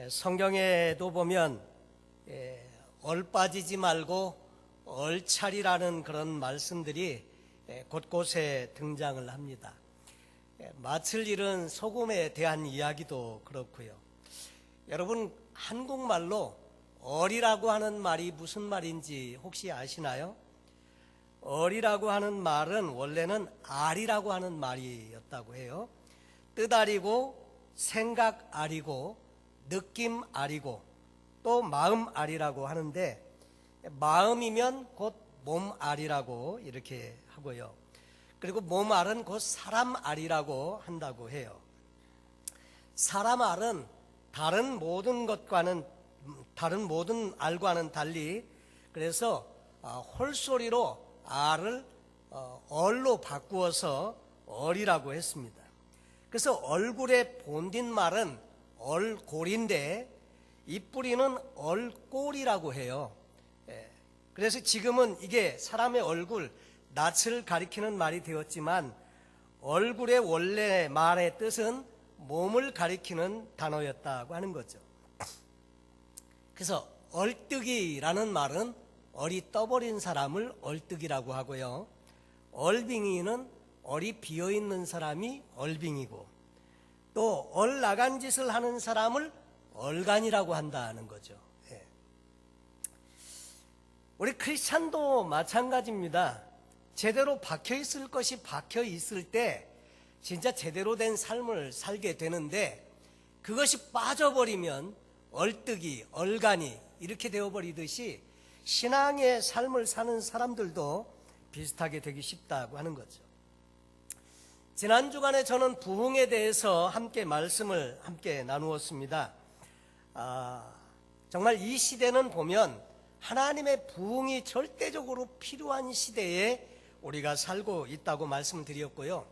성경에도 보면 얼빠지지 말고 얼차리라는 그런 말씀들이 곳곳에 등장을 합니다. 마칠 일은 소금에 대한 이야기도 그렇고요. 여러분, 한국말로 얼이라고 하는 말이 무슨 말인지 혹시 아시나요? 얼이라고 하는 말은 원래는 알이라고 하는 말이었다고 해요. 뜻알이고 생각알이고 느낌알이고 또 마음알이라고 하는데, 마음이면 곧 몸알이라고 이렇게 하고요. 그리고 몸알은 곧 사람알이라고 한다고 해요. 사람알은 다른 모든 알과는 달리, 그래서 홀소리로 알을 얼로 바꾸어서 얼이라고 했습니다. 그래서 얼굴의 본딘말은 얼골인데 입뿌리는 얼꼴이라고 해요. 그래서 지금은 이게 사람의 얼굴, 낯을 가리키는 말이 되었지만, 얼굴의 원래 말의 뜻은 몸을 가리키는 단어였다고 하는 거죠. 그래서 얼뜨기라는 말은 얼이 떠버린 사람을 얼뜨기라고 하고요. 얼빙이는 얼이 비어있는 사람이 얼빙이고, 또 얼 나간 짓을 하는 사람을 얼간이라고 한다는 거죠. 우리 크리스찬도 마찬가지입니다. 제대로 박혀있을 것이 박혀있을 때 진짜 제대로 된 삶을 살게 되는데, 그것이 빠져버리면 얼뜨기, 얼간이 이렇게 되어버리듯이 신앙의 삶을 사는 사람들도 비슷하게 되기 쉽다고 하는 거죠. 지난 주간에 저는 부흥에 대해서 함께 말씀을 나누었습니다. 정말 이 시대는 보면 하나님의 부흥이 절대적으로 필요한 시대에 우리가 살고 있다고 말씀드렸고요.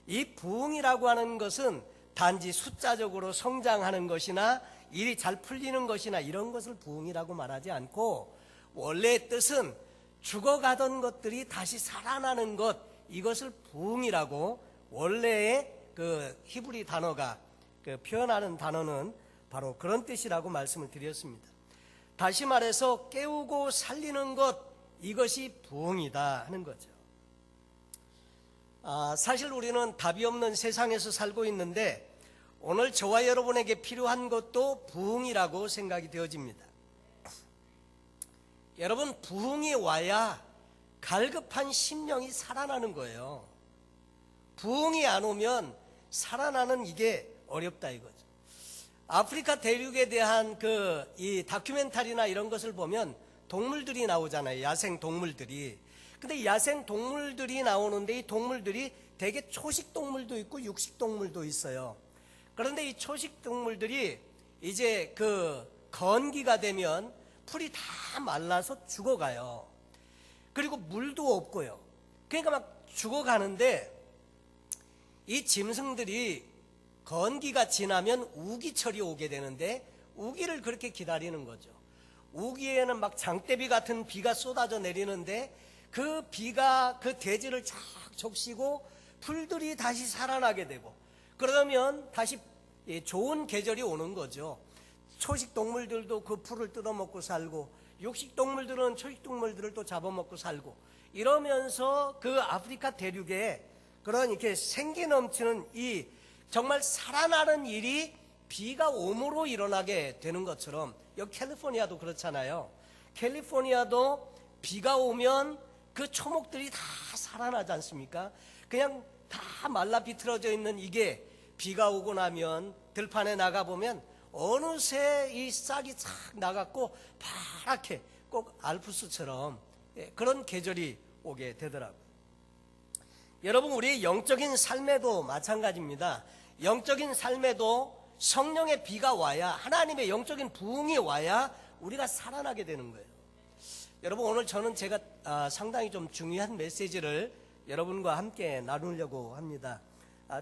이 부흥이라고 하는 것은 단지 숫자적으로 성장하는 것이나 일이 잘 풀리는 것이나 이런 것을 부흥이라고 말하지 않고, 원래의 뜻은 죽어가던 것들이 다시 살아나는 것, 이것을 부흥이라고, 원래의 그 히브리 단어가 표현하는 단어는 바로 그런 뜻이라고 말씀을 드렸습니다. 다시 말해서 깨우고 살리는 것, 이것이 부흥이다 하는 거죠. 사실 우리는 답이 없는 세상에서 살고 있는데, 오늘 저와 여러분에게 필요한 것도 부흥이라고 생각이 되어집니다. 여러분, 부흥이 와야 갈급한 심령이 살아나는 거예요. 부흥이 안 오면 살아나는 이게 어렵다 이거죠. 아프리카 대륙에 대한 이 다큐멘터리나 이런 것을 보면 동물들이 나오잖아요. 야생 동물들이. 근데 야생 동물들이 나오는데, 이 동물들이 되게 초식 동물도 있고 육식 동물도 있어요. 그런데 이 초식 동물들이 이제 건기가 되면 풀이 다 말라서 죽어가요. 그리고 물도 없고요. 그러니까 막 죽어가는데, 이 짐승들이 건기가 지나면 우기철이 오게 되는데, 우기를 그렇게 기다리는 거죠. 우기에는 막 장대비 같은 비가 쏟아져 내리는데, 그 비가 그 대지를 쫙 적시고 풀들이 다시 살아나게 되고, 그러면 다시 좋은 계절이 오는 거죠. 초식 동물들도 그 풀을 뜯어먹고 살고, 육식 동물들은 초식 동물들을 또 잡아먹고 살고, 이러면서 그 아프리카 대륙에 그런 이렇게 생기 넘치는 이 정말 살아나는 일이 비가 오므로 일어나게 되는 것처럼, 여기 캘리포니아도 그렇잖아요. 캘리포니아도 비가 오면 그 초목들이 다 살아나지 않습니까? 그냥 다 말라 비틀어져 있는 이게 비가 오고 나면 들판에 나가보면 어느새 이 싹이 싹 나갔고 파랗게, 꼭 알프스처럼 그런 계절이 오게 되더라고요. 여러분, 우리의 영적인 삶에도 마찬가지입니다. 영적인 삶에도 성령의 비가 와야, 하나님의 영적인 부흥이 와야 우리가 살아나게 되는 거예요. 여러분, 오늘 저는 제가 상당히 좀 중요한 메시지를 여러분과 함께 나누려고 합니다.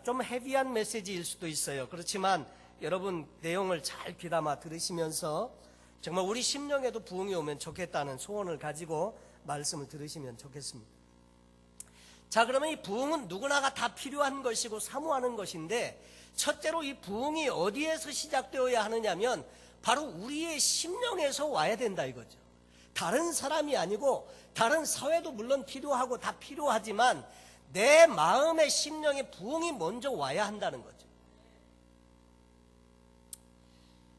좀 헤비한 메시지일 수도 있어요. 그렇지만 여러분, 내용을 잘 귀담아 들으시면서 정말 우리 심령에도 부흥이 오면 좋겠다는 소원을 가지고 말씀을 들으시면 좋겠습니다. 자, 그러면 이 부흥은 누구나가 다 필요한 것이고 사모하는 것인데, 첫째로 이 부흥이 어디에서 시작되어야 하느냐면 바로 우리의 심령에서 와야 된다 이거죠. 다른 사람이 아니고 다른 사회도 물론 필요하고 다 필요하지만 내 마음의 심령의 부흥이 먼저 와야 한다는 거죠.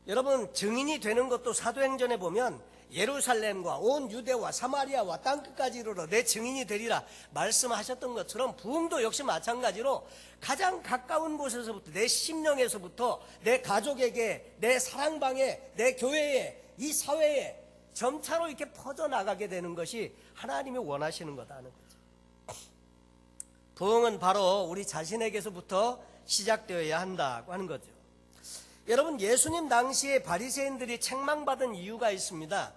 여러분, 증인이 되는 것도 사도행전에 보면 예루살렘과 온 유대와 사마리아와 땅끝까지 이르러 내 증인이 되리라 말씀하셨던 것처럼 부흥도 역시 마찬가지로 가장 가까운 곳에서부터, 내 심령에서부터 내 가족에게, 내 사랑방에, 내 교회에, 이 사회에 점차로 이렇게 퍼져나가게 되는 것이 하나님이 원하시는 거다는 거죠. 부흥은 바로 우리 자신에게서부터 시작되어야 한다고 하는 거죠. 여러분, 예수님 당시에 바리새인들이 책망받은 이유가 있습니다.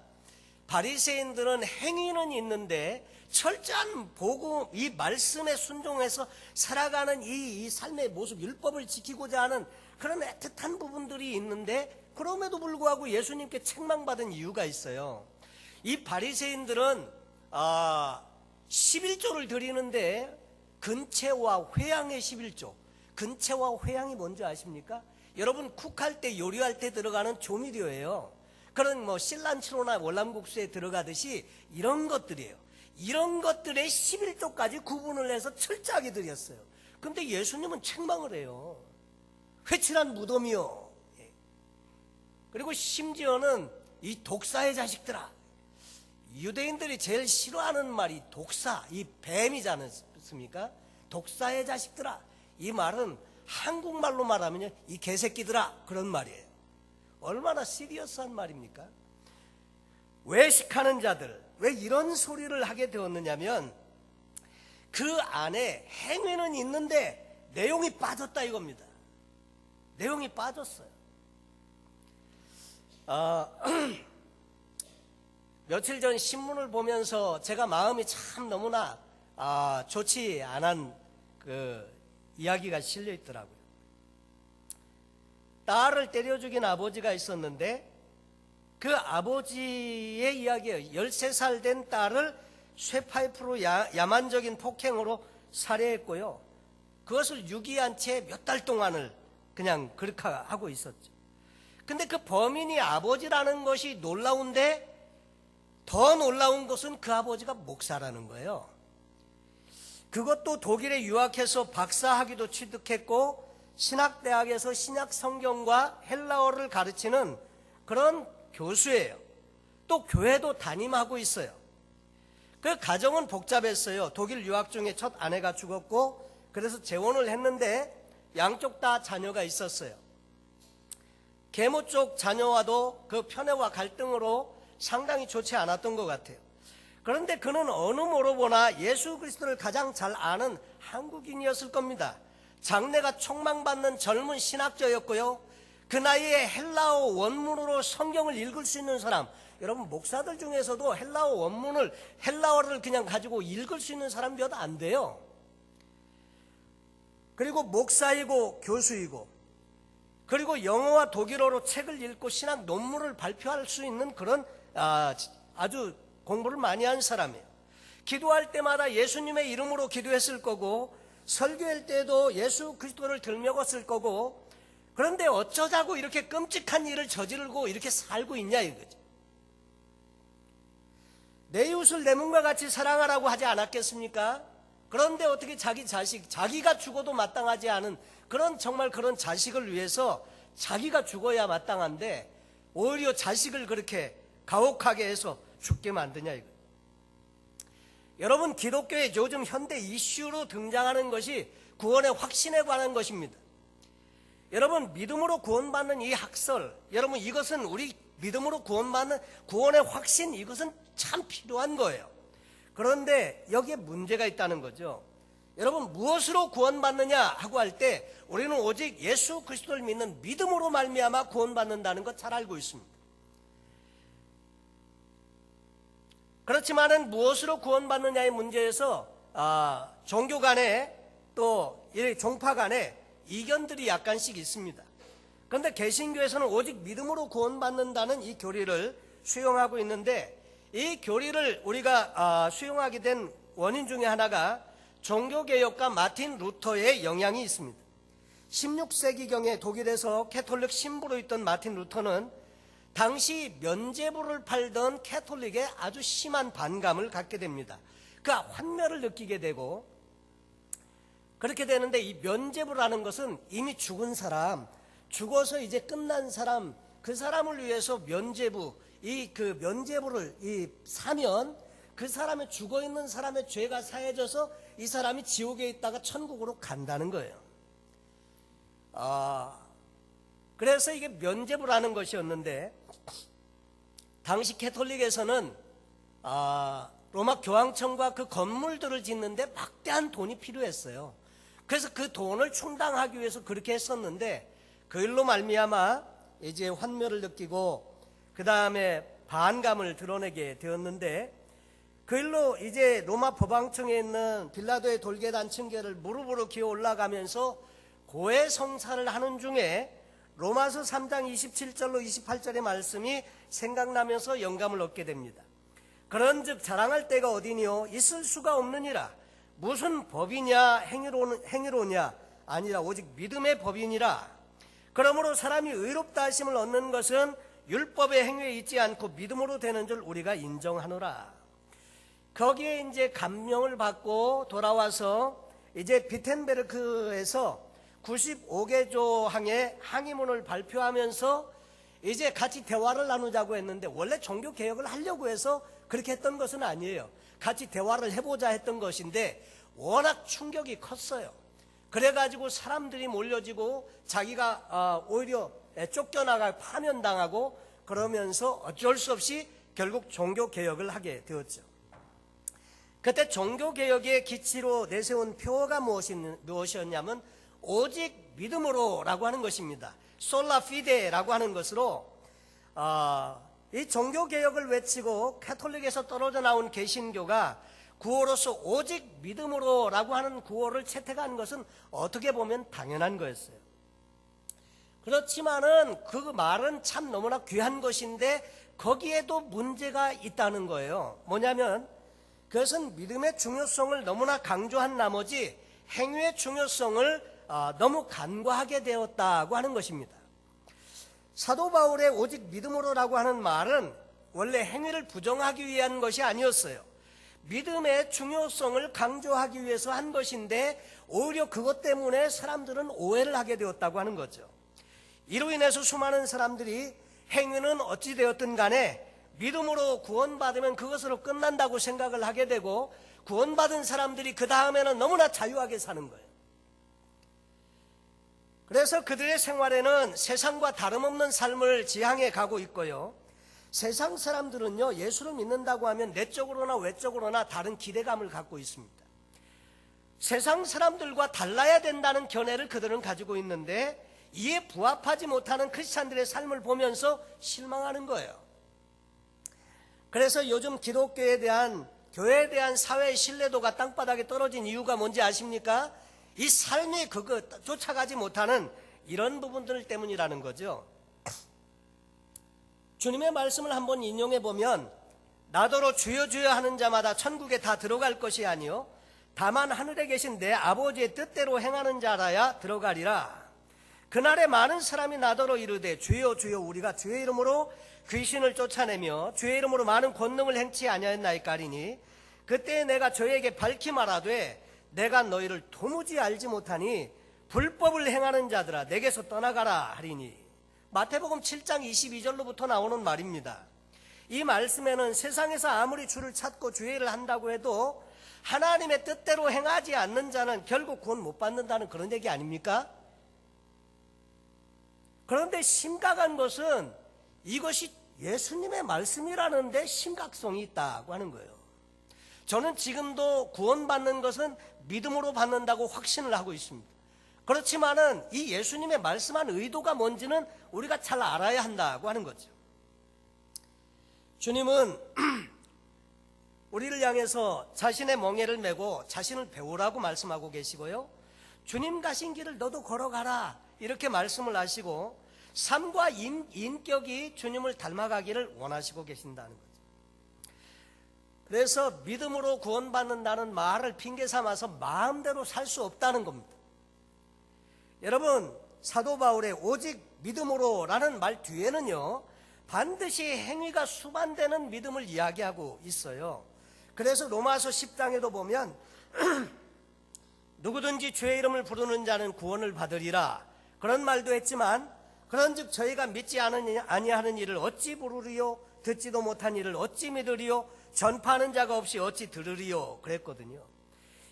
바리새인들은 행위는 있는데 철저한 복음, 이 말씀에 순종해서 살아가는 이 삶의 모습, 율법을 지키고자 하는 그런 애틋한 부분들이 있는데 그럼에도 불구하고 예수님께 책망받은 이유가 있어요. 이 바리새인들은 11조를 드리는데 근체와 회향의 11조, 근체와 회향이 뭔지 아십니까? 여러분, 쿡할 때, 요리할 때 들어가는 조미료예요. 그런 뭐 실란치로나 월남국수에 들어가듯이 이런 것들이에요. 이런 것들의 11조까지 구분을 해서 철저하게 드렸어요. 근데 예수님은 책망을 해요. 회칠한 무덤이요. 그리고 심지어는 이 독사의 자식들아, 유대인들이 제일 싫어하는 말이 독사, 이 뱀이지 않습니까? 독사의 자식들아. 이 말은 한국말로 말하면 이 개새끼들아, 그런 말이에요. 얼마나 시리어스한 말입니까? 외식하는 자들, 왜 이런 소리를 하게 되었느냐면 그 안에 행위는 있는데 내용이 빠졌다 이겁니다. 내용이 빠졌어요. 며칠 전 신문을 보면서 제가 마음이 참 너무나 좋지 않은 그 이야기가 실려 있더라고요. 딸을 때려 죽인 아버지가 있었는데 그 아버지의 이야기예요. 13살 된 딸을 쇠파이프로 야만적인 폭행으로 살해했고요. 그것을 유기한 채 몇 달 동안을 그냥 그렇게 하고 있었죠. 근데 그 범인이 아버지라는 것이 놀라운데 더 놀라운 것은 그 아버지가 목사라는 거예요. 그것도 독일에 유학해서 박사학위도 취득했고 신학대학에서 신약 성경과 헬라어를 가르치는 그런 교수예요. 또 교회도 담임하고 있어요. 그 가정은 복잡했어요. 독일 유학 중에 첫 아내가 죽었고 그래서 재혼을 했는데 양쪽 다 자녀가 있었어요. 계모 쪽 자녀와도 그 편애와 갈등으로 상당히 좋지 않았던 것 같아요. 그런데 그는 어느 모로 보나 예수 그리스도를 가장 잘 아는 한국인이었을 겁니다. 장래가 촉망받는 젊은 신학자였고요. 그 나이에 헬라어 원문으로 성경을 읽을 수 있는 사람, 여러분 목사들 중에서도 헬라어를 그냥 가지고 읽을 수 있는 사람이 몇 안 돼요. 그리고 목사이고 교수이고 그리고 영어와 독일어로 책을 읽고 신학 논문을 발표할 수 있는 그런 아주 공부를 많이 한 사람이에요. 기도할 때마다 예수님의 이름으로 기도했을 거고 설교할 때도 예수 그리스도를 들먹었을 거고 그런데 어쩌자고 이렇게 끔찍한 일을 저지르고 이렇게 살고 있냐 이거죠. 내 이웃을 내 몸과 같이 사랑하라고 하지 않았겠습니까? 그런데 어떻게 자기 자식, 자기가 죽어도 마땅하지 않은 정말 그런 자식을 위해서 자기가 죽어야 마땅한데 오히려 자식을 그렇게 가혹하게 해서 죽게 만드냐 이거. 여러분, 기독교의 요즘 현대 이슈로 등장하는 것이 구원의 확신에 관한 것입니다. 여러분, 믿음으로 구원받는 이 학설, 여러분 이것은 우리 믿음으로 구원받는 구원의 확신, 이것은 참 필요한 거예요. 그런데 여기에 문제가 있다는 거죠. 여러분, 무엇으로 구원받느냐 하고 할 때 우리는 오직 예수 그리스도를 믿는 믿음으로 말미암아 구원받는다는 것 잘 알고 있습니다. 그렇지만은 무엇으로 구원받느냐의 문제에서 종교 간에 또 종파 간에 이견들이 약간씩 있습니다. 그런데 개신교에서는 오직 믿음으로 구원받는다는 이 교리를 수용하고 있는데 이 교리를 우리가 수용하게 된 원인 중에 하나가 종교개혁가 마틴 루터의 영향이 있습니다. 16세기경에 독일에서 캐톨릭 신부로 있던 마틴 루터는 당시 면죄부를 팔던 캐톨릭에 아주 심한 반감을 갖게 됩니다. 그 환멸을 느끼게 되고, 그렇게 되는데, 이 면죄부라는 것은 이미 죽은 사람, 죽어서 이제 끝난 사람, 그 사람을 위해서 면죄부, 그 면죄부를 사면 그 사람의 죽어 있는 사람의 죄가 사해져서 이 사람이 지옥에 있다가 천국으로 간다는 거예요. 그래서 이게 면죄부라는 것이었는데, 당시 캐톨릭에서는 로마 교황청과 그 건물들을 짓는데 막대한 돈이 필요했어요. 그래서 그 돈을 충당하기 위해서 그렇게 했었는데, 그 일로 말미암아 이제 환멸을 느끼고 그 다음에 반감을 드러내게 되었는데, 그 일로 이제 로마 법왕청에 있는 빌라도의 돌계단 층계를 무릎으로 기어 올라가면서 고해 성사를 하는 중에 로마서 3장 27절로 28절의 말씀이 생각나면서 영감을 얻게 됩니다. 그런즉 자랑할 때가 어디니요? 있을 수가 없느니라. 무슨 법이냐 행위로냐 아니라 오직 믿음의 법이니라. 그러므로 사람이 의롭다 하심을 얻는 것은 율법의 행위에 있지 않고 믿음으로 되는 줄 우리가 인정하노라. 거기에 이제 감명을 받고 돌아와서 이제 비텐베르크에서 95개 조항의 항의문을 발표하면서 이제 같이 대화를 나누자고 했는데, 원래 종교 개혁을 하려고 해서 그렇게 했던 것은 아니에요. 같이 대화를 해보자 했던 것인데 워낙 충격이 컸어요. 그래가지고 사람들이 몰려지고 자기가 오히려 쫓겨나가 파면당하고 그러면서 어쩔 수 없이 결국 종교 개혁을 하게 되었죠. 그때 종교 개혁의 기치로 내세운 표어가 무엇이었냐면 오직 믿음으로라고 하는 것입니다. 솔라 피데라고 하는 것으로 이 종교 개혁을 외치고 캐톨릭에서 떨어져 나온 개신교가 구호로서 오직 믿음으로라고 하는 구호를 채택한 것은 어떻게 보면 당연한 거였어요. 그렇지만은 그 말은 참 너무나 귀한 것인데 거기에도 문제가 있다는 거예요. 뭐냐면 그것은 믿음의 중요성을 너무나 강조한 나머지 행위의 중요성을 너무 간과하게 되었다고 하는 것입니다. 사도 바울의 오직 믿음으로라고 하는 말은 원래 행위를 부정하기 위한 것이 아니었어요. 믿음의 중요성을 강조하기 위해서 한 것인데 오히려 그것 때문에 사람들은 오해를 하게 되었다고 하는 거죠. 이로 인해서 수많은 사람들이 행위는 어찌 되었든 간에 믿음으로 구원받으면 그것으로 끝난다고 생각을 하게 되고, 구원받은 사람들이 그 다음에는 너무나 자유하게 사는 거예요. 그래서 그들의 생활에는 세상과 다름없는 삶을 지향해 가고 있고요. 세상 사람들은요, 예수를 믿는다고 하면 내적으로나 외적으로나 다른 기대감을 갖고 있습니다. 세상 사람들과 달라야 된다는 견해를 그들은 가지고 있는데 이에 부합하지 못하는 크리스찬들의 삶을 보면서 실망하는 거예요. 그래서 요즘 기독교에 대한, 교회에 대한 사회의 신뢰도가 땅바닥에 떨어진 이유가 뭔지 아십니까? 이 삶이 그거 쫓아가지 못하는 이런 부분들 때문이라는 거죠. 주님의 말씀을 한번 인용해 보면 나더러 주여 주여 하는 자마다 천국에 다 들어갈 것이 아니요 다만 하늘에 계신 내 아버지의 뜻대로 행하는 자라야 들어가리라. 그날에 많은 사람이 나더러 이르되 주여 주여 우리가 주의 이름으로 귀신을 쫓아내며 주의 이름으로 많은 권능을 행치 아니하였나이까 하리니 그때 내가 저에게 밝히 말하되 내가 너희를 도무지 알지 못하니 불법을 행하는 자들아 내게서 떠나가라 하리니. 마태복음 7장 22절로부터 나오는 말입니다. 이 말씀에는 세상에서 아무리 주를 찾고 주의 일을 한다고 해도 하나님의 뜻대로 행하지 않는 자는 결국 구원 못 받는다는 그런 얘기 아닙니까? 그런데 심각한 것은 이것이 예수님의 말씀이라는 데 심각성이 있다고 하는 거예요. 저는 지금도 구원받는 것은 믿음으로 받는다고 확신을 하고 있습니다. 그렇지만은 이 예수님의 말씀한 의도가 뭔지는 우리가 잘 알아야 한다고 하는 거죠. 주님은 우리를 향해서 자신의 멍에를 메고 자신을 배우라고 말씀하고 계시고요. 주님 가신 길을 너도 걸어가라 이렇게 말씀을 하시고 삶과 인격이 주님을 닮아가기를 원하시고 계신다는 거죠. 그래서 믿음으로 구원받는다는 말을 핑계 삼아서 마음대로 살 수 없다는 겁니다. 여러분, 사도 바울의 오직 믿음으로라는 말 뒤에는요, 반드시 행위가 수반되는 믿음을 이야기하고 있어요. 그래서 로마서 10장에도 보면 누구든지 주의 이름을 부르는 자는 구원을 받으리라, 그런 말도 했지만, 그런즉 저희가 믿지 아니하는 일을 어찌 부르리요? 듣지도 못한 일을 어찌 믿으리요? 전파하는 자가 없이 어찌 들으리요? 그랬거든요.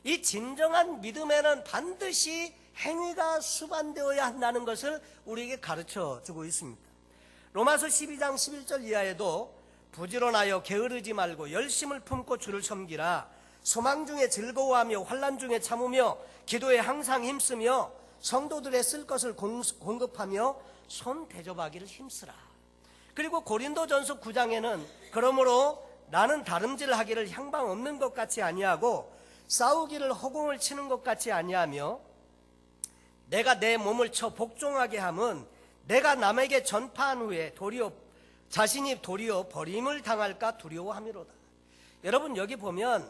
이 진정한 믿음에는 반드시 행위가 수반되어야 한다는 것을 우리에게 가르쳐 주고 있습니다. 로마서 12장 11절 이하에도 부지런하여 게으르지 말고 열심을 품고 주를 섬기라. 소망 중에 즐거워하며 환난 중에 참으며 기도에 항상 힘쓰며 성도들의 쓸 것을 공급하며 손 대접하기를 힘쓰라. 그리고 고린도전서 9장에는 그러므로 나는 다름질하기를 향방 없는 것 같이 아니하고 싸우기를 허공을 치는 것 같이 아니하며 내가 내 몸을 쳐 복종하게 함은 내가 남에게 전파한 후에 자신이 도리어 버림을 당할까 두려워함이로다. 여러분, 여기 보면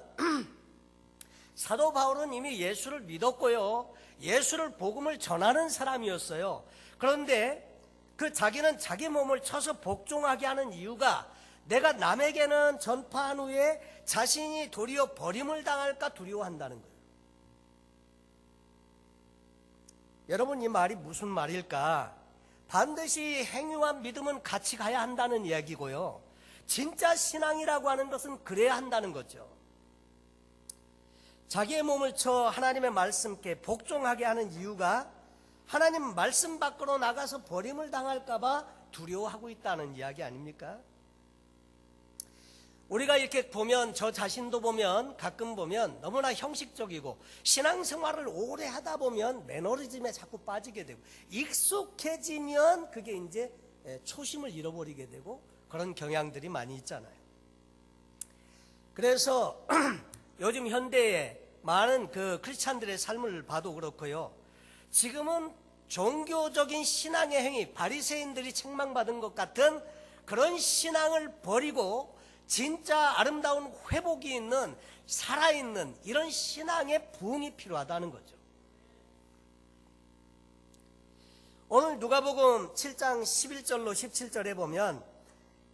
사도 바울은 이미 예수를 믿었고요, 예수를 복음을 전하는 사람이었어요. 그런데 자기는 자기 몸을 쳐서 복종하게 하는 이유가 내가 남에게는 전파한 후에 자신이 도리어 버림을 당할까 두려워한다는 거예요. 여러분, 이 말이 무슨 말일까? 반드시 행위와 믿음은 같이 가야 한다는 이야기고요, 진짜 신앙이라고 하는 것은 그래야 한다는 거죠. 자기의 몸을 쳐 하나님의 말씀께 복종하게 하는 이유가 하나님 말씀 밖으로 나가서 버림을 당할까 봐 두려워하고 있다는 이야기 아닙니까? 우리가 이렇게 보면, 저 자신도 보면, 가끔 보면 너무나 형식적이고 신앙생활을 오래 하다 보면 매너리즘에 자꾸 빠지게 되고 익숙해지면 그게 이제 초심을 잃어버리게 되고 그런 경향들이 많이 있잖아요. 그래서 요즘 현대에 많은 크리스찬들의 삶을 봐도 그렇고요, 지금은 종교적인 신앙의 행위, 바리새인들이 책망받은 것 같은 그런 신앙을 버리고 진짜 아름다운 회복이 있는, 살아있는 이런 신앙의 부흥이 필요하다는 거죠. 오늘 누가복음 7장 11절로 17절에 보면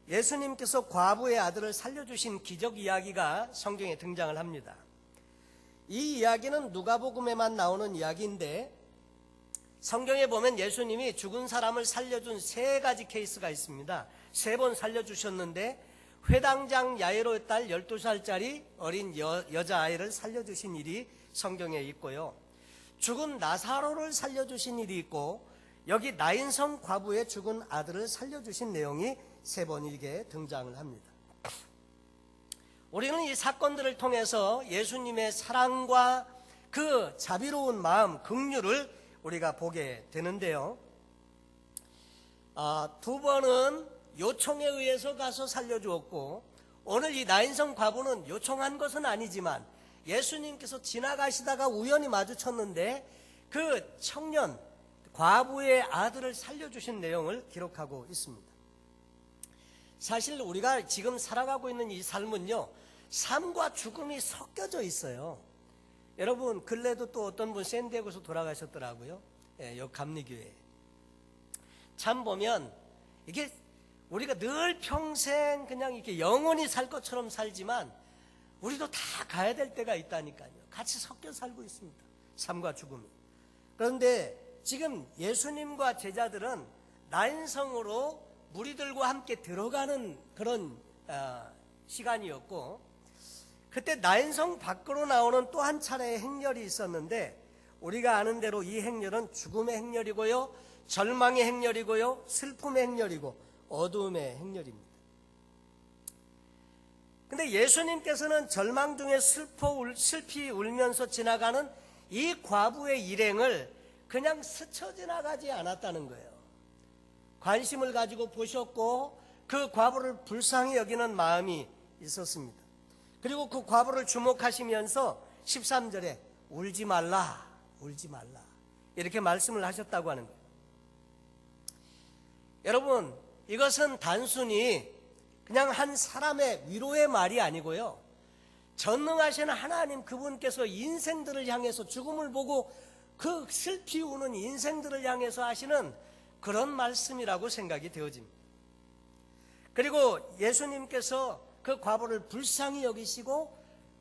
예수님께서 과부의 아들을 살려주신 기적 이야기가 성경에 등장을 합니다. 이 이야기는 누가복음에만 나오는 이야기인데, 성경에 보면 예수님이 죽은 사람을 살려준 세 가지 케이스가 있습니다. 3번 살려주셨는데, 회당장 야이로의 딸 12살짜리 어린 여자아이를 살려주신 일이 성경에 있고요, 죽은 나사로를 살려주신 일이 있고, 여기 나인성 과부의 죽은 아들을 살려주신 내용이 3번이게 등장을 합니다. 우리는 이 사건들을 통해서 예수님의 사랑과 그 자비로운 마음, 긍휼을 우리가 보게 되는데요, 2번은 요청에 의해서 가서 살려주었고, 오늘 이 나인성 과부는 요청한 것은 아니지만 예수님께서 지나가시다가 우연히 마주쳤는데 그 청년 과부의 아들을 살려주신 내용을 기록하고 있습니다. 사실 우리가 지금 살아가고 있는 이 삶은요, 삶과 죽음이 섞여져 있어요. 여러분, 근래도 또 어떤 분 샌디에고에서 돌아가셨더라고요. 여 감리교회. 참 보면 이게 우리가 늘 평생 그냥 이렇게 영원히 살 것처럼 살지만 우리도 다 가야 될 때가 있다니까요. 같이 섞여 살고 있습니다, 삶과 죽음이. 그런데 지금 예수님과 제자들은 나인성으로 무리들과 함께 들어가는 그런 시간이었고, 그때 나인성 밖으로 나오는 또 한 차례의 행렬이 있었는데, 우리가 아는 대로 이 행렬은 죽음의 행렬이고요, 절망의 행렬이고요, 슬픔의 행렬이고 어두움의 행렬입니다. 근데 예수님께서는 절망 중에 슬피 울면서 지나가는 이 과부의 일행을 그냥 스쳐 지나가지 않았다는 거예요. 관심을 가지고 보셨고 그 과부를 불쌍히 여기는 마음이 있었습니다. 그리고 그 과부를 주목하시면서 13절에 울지 말라, 울지 말라 이렇게 말씀을 하셨다고 하는 거예요. 여러분, 이것은 단순히 그냥 한 사람의 위로의 말이 아니고요, 전능하신 하나님 그분께서 인생들을 향해서 죽음을 보고 그 슬피 우는 인생들을 향해서 하시는 그런 말씀이라고 생각이 되어집니다. 그리고 예수님께서 그 과부를 불쌍히 여기시고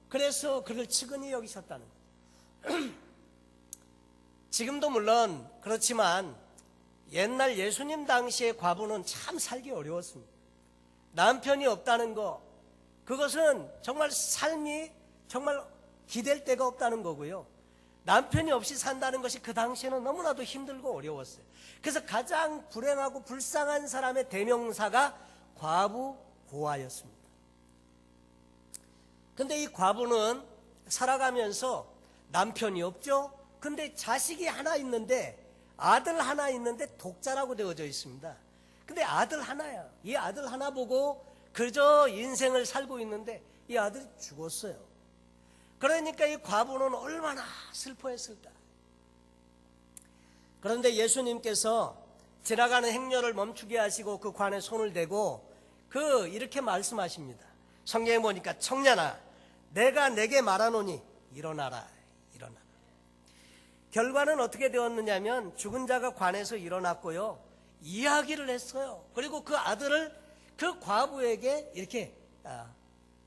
그래서 그를 측은히 여기셨다는 거예요. 지금도 물론 그렇지만 옛날 예수님 당시의 과부는 참 살기 어려웠습니다. 남편이 없다는 거, 그것은 정말 삶이 정말 기댈 데가 없다는 거고요. 남편이 없이 산다는 것이 그 당시에는 너무나도 힘들고 어려웠어요. 그래서 가장 불행하고 불쌍한 사람의 대명사가 과부, 고아였습니다. 근데 이 과부는 살아가면서 남편이 없죠. 근데 자식이 하나 있는데, 아들 하나 있는데 독자라고 되어져 있습니다. 근데 아들 하나야. 이 아들 하나 보고 그저 인생을 살고 있는데 이 아들이 죽었어요. 그러니까 이 과부는 얼마나 슬퍼했을까. 그런데 예수님께서 지나가는 행렬을 멈추게 하시고 그 관에 손을 대고 이렇게 말씀하십니다. 성경에 보니까 청년아, 내가 내게 말하노니 일어나라, 일어나라. 결과는 어떻게 되었느냐면 죽은 자가 관에서 일어났고요, 이야기를 했어요. 그리고 그 아들을 그 과부에게 이렇게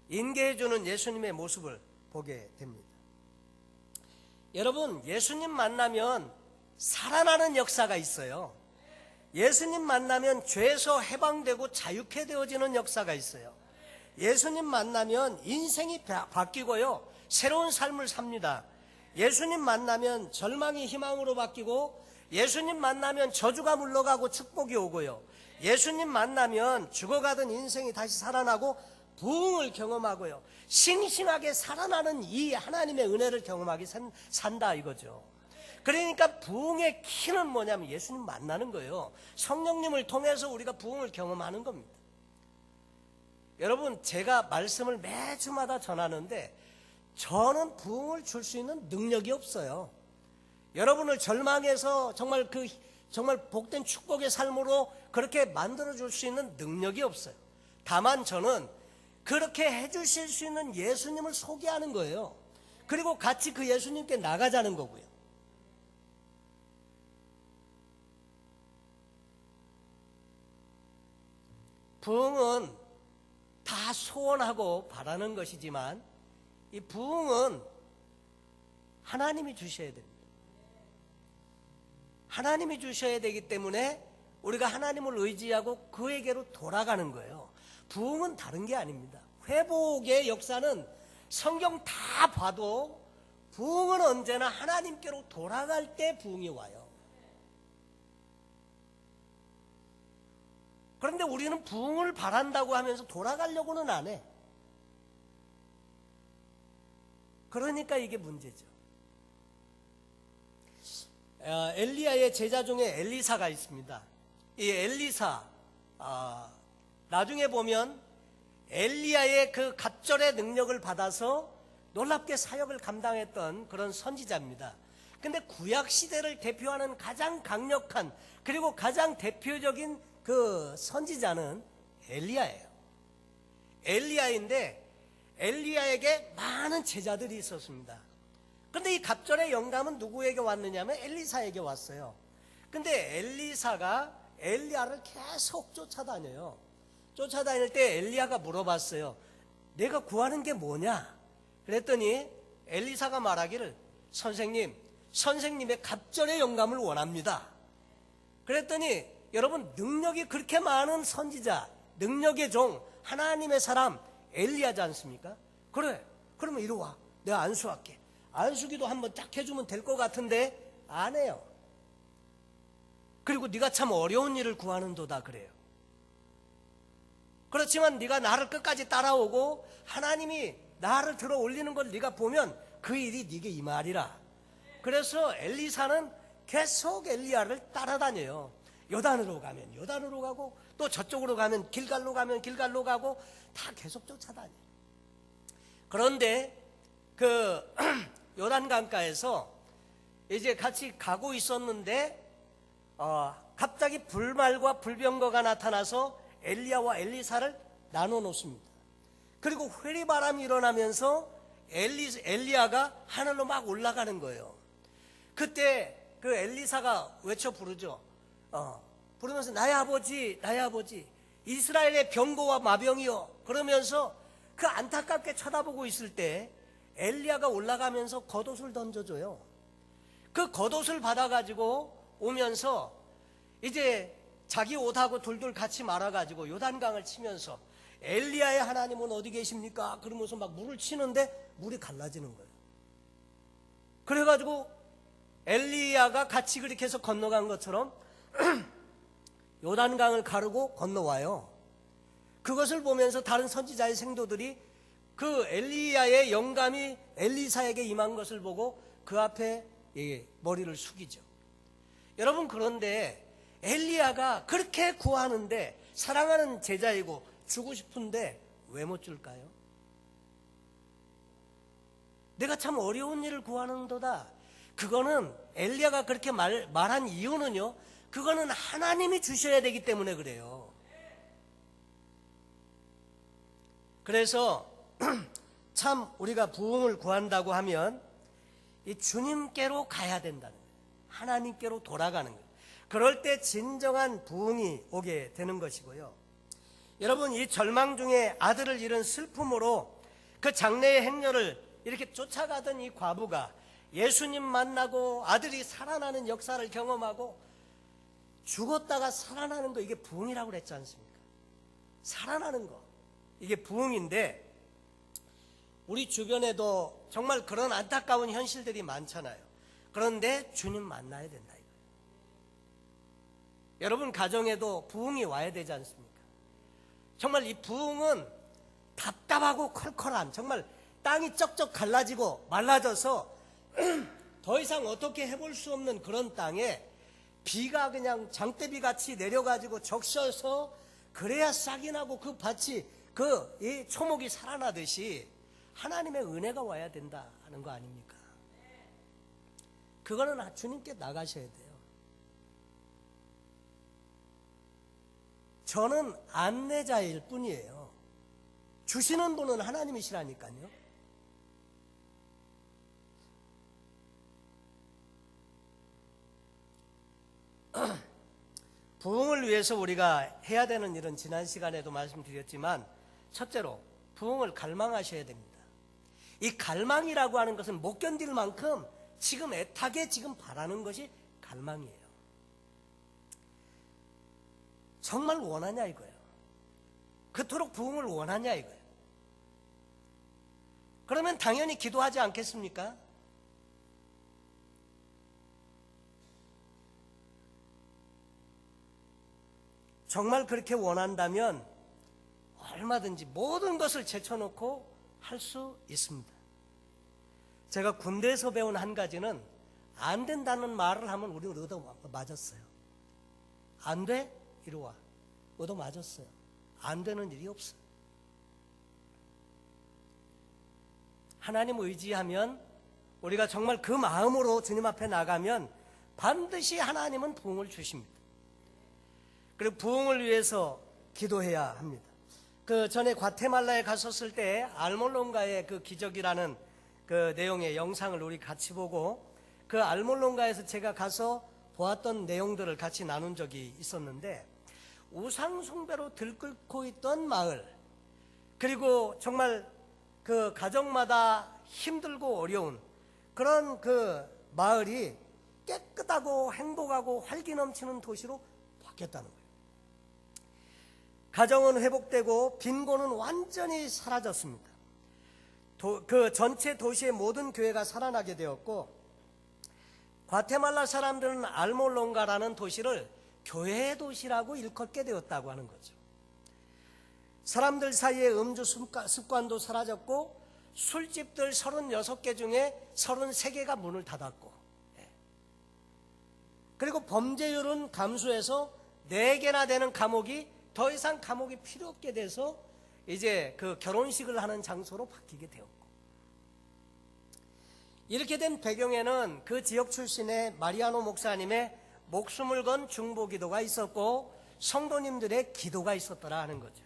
인계해주는 예수님의 모습을 보게 됩니다. 여러분, 예수님 만나면 살아나는 역사가 있어요. 예수님 만나면 죄에서 해방되고 자유케 되어지는 역사가 있어요. 예수님 만나면 인생이 바뀌고요, 새로운 삶을 삽니다. 예수님 만나면 절망이 희망으로 바뀌고, 예수님 만나면 저주가 물러가고 축복이 오고요, 예수님 만나면 죽어가던 인생이 다시 살아나고 부흥을 경험하고요, 싱싱하게 살아나는 이 하나님의 은혜를 경험하게 산다 이거죠. 그러니까 부흥의 키는 뭐냐면 예수님 만나는 거예요. 성령님을 통해서 우리가 부흥을 경험하는 겁니다. 여러분, 제가 말씀을 매주마다 전하는데 저는 부흥을 줄 수 있는 능력이 없어요. 여러분을 절망해서 정말 복된 축복의 삶으로 그렇게 만들어 줄 수 있는 능력이 없어요. 다만 저는 그렇게 해주실 수 있는 예수님을 소개하는 거예요. 그리고 같이 그 예수님께 나가자는 거고요. 부흥은 다 소원하고 바라는 것이지만 이 부흥은 하나님이 주셔야 됩니다. 하나님이 주셔야 되기 때문에 우리가 하나님을 의지하고 그에게로 돌아가는 거예요. 부흥은 다른 게 아닙니다. 회복의 역사는 성경 다 봐도 부흥은 언제나 하나님께로 돌아갈 때 부흥이 와요. 그런데 우리는 부흥을 바란다고 하면서 돌아가려고는 안 해. 그러니까 이게 문제죠. 엘리야의 제자 중에 엘리사가 있습니다. 이 엘리사, 나중에 보면 엘리야의 그 갑절의 능력을 받아서 놀랍게 사역을 감당했던 그런 선지자입니다. 근데 구약 시대를 대표하는 가장 강력한 그리고 가장 대표적인 그 선지자는 엘리야예요. 엘리야인데 엘리야에게 많은 제자들이 있었습니다. 근데 이 갑절의 영감은 누구에게 왔느냐면 엘리사에게 왔어요. 근데 엘리사가 엘리야를 계속 쫓아다녀요. 쫓아다닐 때 엘리야가 물어봤어요. 내가 구하는 게 뭐냐? 그랬더니 엘리사가 말하기를 선생님의 갑절의 영감을 원합니다. 그랬더니 여러분, 능력이 그렇게 많은 선지자, 능력의 종, 하나님의 사람 엘리야지 않습니까? 그래, 그러면 이리 와, 내가 안수할게. 안수기도 한번 딱 해주면 될 것 같은데 안 해요. 그리고 네가 참 어려운 일을 구하는도다 그래요. 그렇지만 네가 나를 끝까지 따라오고 하나님이 나를 들어 올리는 걸 네가 보면 그 일이 네게 이 말이라. 그래서 엘리사는 계속 엘리야를 따라다녀요. 요단으로 가면 요단으로 가고, 또 저쪽으로 가면 길갈로 가면 길갈로 가고, 다 계속 쫓아다녀요. 그런데 그 요단강가에서 이제 같이 가고 있었는데 갑자기 불말과 불병거가 나타나서 엘리야와 엘리사를 나눠 놓습니다. 그리고 회리바람이 일어나면서 엘리야가 하늘로 막 올라가는 거예요. 그때 그 엘리사가 외쳐 부르죠. 부르면서 나의 아버지, 나의 아버지, 이스라엘의 병거와 마병이여. 그러면서 그 안타깝게 쳐다보고 있을 때 엘리야가 올라가면서 겉옷을 던져줘요. 그 겉옷을 받아가지고 오면서 이제 자기 옷하고 둘둘 같이 말아가지고 요단강을 치면서 엘리야의 하나님은 어디 계십니까? 그러면서 막 물을 치는데 물이 갈라지는 거예요. 그래가지고 엘리야가 같이 그렇게 해서 건너간 것처럼 요단강을 가르고 건너와요. 그것을 보면서 다른 선지자의 생도들이 그 엘리야의 영감이 엘리사에게 임한 것을 보고 그 앞에 머리를 숙이죠. 여러분, 그런데 엘리야가 그렇게 구하는데 사랑하는 제자이고 주고 싶은데 왜 못 줄까요? 내가 참 어려운 일을 구하는도다. 그거는 엘리야가 그렇게 말한 이유는요, 그거는 하나님이 주셔야 되기 때문에 그래요. 그래서 참 우리가 부흥을 구한다고 하면 이 주님께로 가야 된다는 거예요. 하나님께로 돌아가는 거예요. 그럴 때 진정한 부흥이 오게 되는 것이고요. 여러분, 이 절망 중에 아들을 잃은 슬픔으로 그 장래의 행렬을 이렇게 쫓아가던 이 과부가 예수님 만나고 아들이 살아나는 역사를 경험하고 죽었다가 살아나는 거, 이게 부흥이라고 그랬지 않습니까? 살아나는 거, 이게 부흥인데 우리 주변에도 정말 그런 안타까운 현실들이 많잖아요. 그런데 주님 만나야 된다 이거예요. 여러분 가정에도 부흥이 와야 되지 않습니까? 정말 이 부흥은 답답하고 컬컬한, 정말 땅이 쩍쩍 갈라지고 말라져서 더 이상 어떻게 해볼 수 없는 그런 땅에 비가 그냥 장대비 같이 내려가지고 적셔서 그래야 싹이 나고 그 밭이 이 초목이 살아나듯이 하나님의 은혜가 와야 된다 하는 거 아닙니까? 그거는 주님께 나가셔야 돼요. 저는 안내자일 뿐이에요. 주시는 분은 하나님이시라니까요. 부흥을 위해서 우리가 해야 되는 일은 지난 시간에도 말씀드렸지만, 첫째로 부흥을 갈망하셔야 됩니다. 이 갈망이라고 하는 것은 못 견딜 만큼 지금 애타게 지금 바라는 것이 갈망이에요. 정말 원하냐 이거예요. 그토록 부흥을 원하냐 이거예요. 그러면 당연히 기도하지 않겠습니까? 정말 그렇게 원한다면 얼마든지 모든 것을 제쳐놓고 할 수 있습니다. 제가 군대에서 배운 한 가지는 안 된다는 말을 하면 우리 얻어 맞았어요. 안 돼? 이리 와. 얻어 맞았어요. 안 되는 일이 없어요. 하나님 의지하면, 우리가 정말 그 마음으로 주님 앞에 나가면 반드시 하나님은 부흥을 주십니다. 그리고 부흥을 위해서 기도해야 합니다. 그 전에 과테말라에 갔었을 때 알몰론가의 그 기적이라는 그 내용의 영상을 우리 같이 보고, 그 알몰론가에서 제가 가서 보았던 내용들을 같이 나눈 적이 있었는데, 우상 숭배로 들끓고 있던 마을, 그리고 정말 그 가정마다 힘들고 어려운 그런 그 마을이 깨끗하고 행복하고 활기 넘치는 도시로 바뀌었다는 거예요. 가정은 회복되고 빈곤은 완전히 사라졌습니다. 그 전체 도시의 모든 교회가 살아나게 되었고, 과테말라 사람들은 알몰론가라는 도시를 교회의 도시라고 일컫게 되었다고 하는 거죠. 사람들 사이에 음주 습관도 사라졌고, 술집들 36개 중에 33개가 문을 닫았고, 그리고 범죄율은 감소해서 4개나 되는 감옥이 더 이상 감옥이 필요 없게 돼서 이제 그 결혼식을 하는 장소로 바뀌게 되었고, 이렇게 된 배경에는 그 지역 출신의 마리아노 목사님의 목숨을 건 중보기도가 있었고 성도님들의 기도가 있었더라 하는 거죠.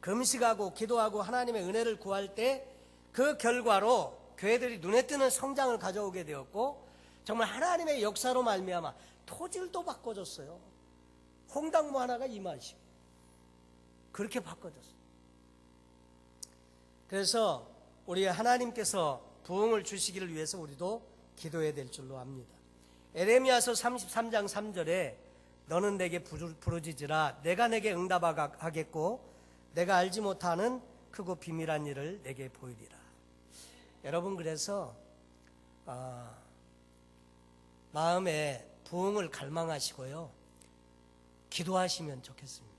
금식하고 기도하고 하나님의 은혜를 구할 때 그 결과로 교회들이 눈에 띄는 성장을 가져오게 되었고, 정말 하나님의 역사로 말미암아 토질도 바꿔줬어요. 홍당무 하나가 이만씩 그렇게 바꿔줬어요. 그래서 우리 하나님께서 부흥을 주시기를 위해서 우리도 기도해야 될 줄로 압니다. 에레미야서 33장 3절에 너는 내게 부르짖으라 내가 내게 응답하겠고 내가 알지 못하는 크고 비밀한 일을 내게 보이리라. 여러분, 그래서 마음에 부흥을 갈망하시고요, 기도하시면 좋겠습니다.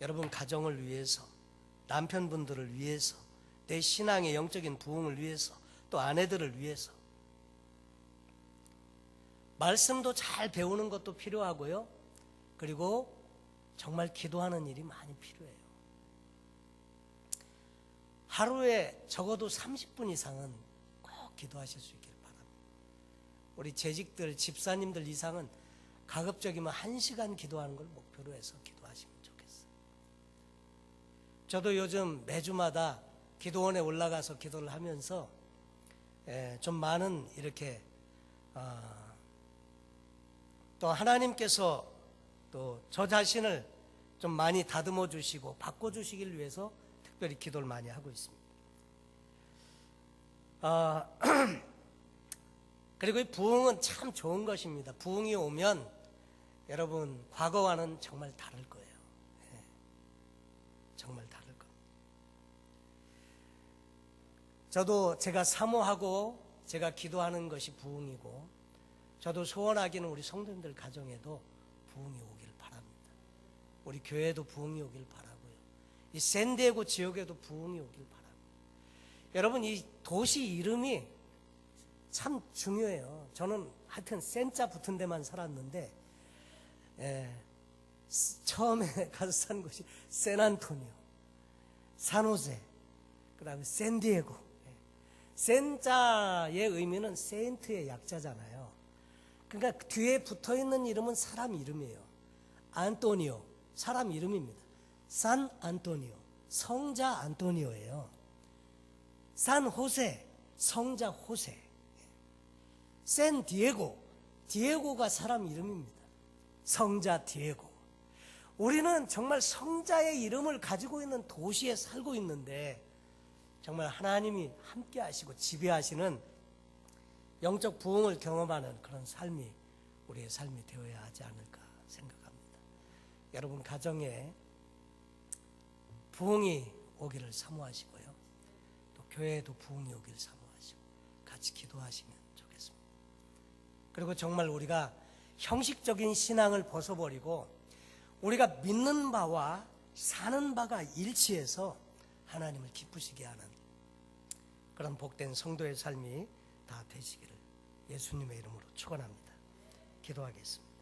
여러분 가정을 위해서, 남편분들을 위해서, 내 신앙의 영적인 부흥을 위해서, 또 아내들을 위해서. 말씀도 잘 배우는 것도 필요하고요, 그리고 정말 기도하는 일이 많이 필요해요. 하루에 적어도 30분 이상은 꼭 기도하실 수 있기를 바랍니다. 우리 재직들, 집사님들 이상은 가급적이면 1시간 기도하는 걸 목표로 해서 기도하시면 좋겠어요. 저도 요즘 매주마다 기도원에 올라가서 기도를 하면서 좀 많은 이렇게 또 하나님께서 또 저 자신을 좀 많이 다듬어 주시고 바꿔 주시길 위해서 특별히 기도를 많이 하고 있습니다. 그리고 이 부흥은 참 좋은 것입니다. 부흥이 오면 여러분 과거와는 정말 다를 거예요. 정말 다를 겁니다. 저도 제가 사모하고 제가 기도하는 것이 부흥이고, 저도 소원하기는 우리 성도님들 가정에도 부흥이 오길 바랍니다. 우리 교회에도 부흥이 오길 바라고요. 이 샌디에고 지역에도 부흥이 오길 바라고요. 여러분, 이 도시 이름이 참 중요해요. 저는 하여튼 센자 붙은 데만 살았는데 처음에 가서 산 곳이 샌안토니오, 산호세, 그 다음에 샌디에고. 센자의 의미는 세인트의 약자잖아요. 그러니까 뒤에 붙어있는 이름은 사람 이름이에요. 안토니오, 사람 이름입니다. 산 안토니오, 성자 안토니오예요. 산 호세, 성자 호세. 샌 디에고, 디에고가 사람 이름입니다. 성자 디에고. 우리는 정말 성자의 이름을 가지고 있는 도시에 살고 있는데, 정말 하나님이 함께 하시고 지배하시는 영적 부흥을 경험하는 그런 삶이 우리의 삶이 되어야 하지 않을까 생각합니다. 여러분 가정에 부흥이 오기를 사모하시고요, 또 교회에도 부흥이 오기를 사모하시고 같이 기도하시면 좋겠습니다. 그리고 정말 우리가 형식적인 신앙을 벗어버리고 우리가 믿는 바와 사는 바가 일치해서 하나님을 기쁘시게 하는 그런 복된 성도의 삶이 다 되시기를 예수님의 이름으로 축원합니다. 기도하겠습니다.